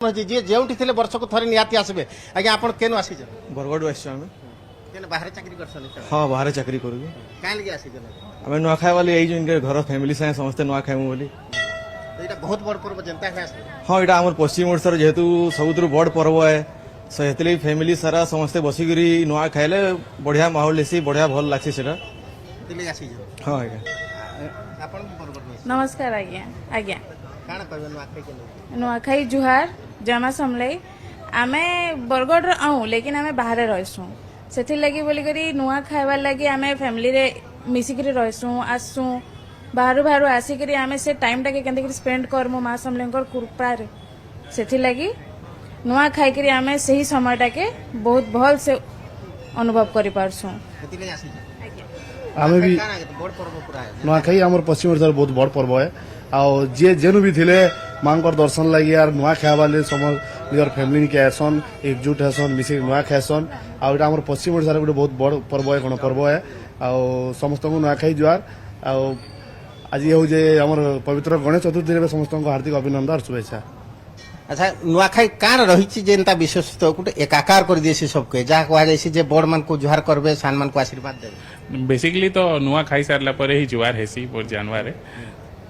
जी जेउठी थिले वर्ष को थरे नियाती आसबे आज्ञा आपण केनु आसी छ बरगढ़ आस केने बाहर चाकरी करछन हाँ बाहर चाकरी करू काहे लगे आसी जन आम नुआ खाए वाली यही जो घर फैमिली साथ समस्ते नुआ खाइमु बोली तो एटा बहुत बड़ पर्व जनता है आसे हाँ यहाँ आम पश्चिम ओडिशार जेहेतु सबुठ बड़ पर्व है सो हेतले फैमिली सारा समस्ते बसिकी नुआ खाइले बढ़िया माहौल हेसी बढ़िया भल लागसी सेटा दिले आसी छ हाँ आज्ञा आपण पर्व नमस्कार आज्ञा आज्ञा काना कहबे नुआ खाई के नुआखाई जुहार जमा समलाई आमे बरगढ़ आऊँ लेकिन आमे बाहर रहसु से लगी बोली करी नुआ खाइबार लगी आमे फैमिली रे मिसिक रहसु आसु बाहर बाहर आसिक आमे से टाइम टाके केंते स्पेंड करमु माँ समलेंकर कृपा से लगी नुआ खाई आमे सही समय टाके बहुत भल से अनुभव करि पारसु दिले आसी छ आमे भी काना बड़ पर्व पूरा है नुआखाई आमर पश्चिम ओडिशार बहुत बड़ पर्व है आउ जे जेनु भी थिले मांकर दर्शन लगी यार नुआ खाइबा ले समझ निजर फैमिली के आसन एकजुट हसन मिसे नुआ खाइसन आउ एटा हमर पश्चिम ओडिशार गोटे बहुत बड़ पर्व है गण पर्व है आउ समस्त को नुआखाई जुआर आउ आज ये हो जे हमर पवित्र गणेश चतुर्थी रे समस्त को हार्दिक अभिनंदन और शुभेच्छा अच्छा नुआखाई कार रही छी जेनता विशेषत गोटे एकाकार कर देसी सबके जा कहा जायसी जे बड़ मान को जुहार करबे सान मान को आशीर्वाद देबे बेसिकली तो नुआ खाई सारला पर ही जुआर हेसी बोर जानवर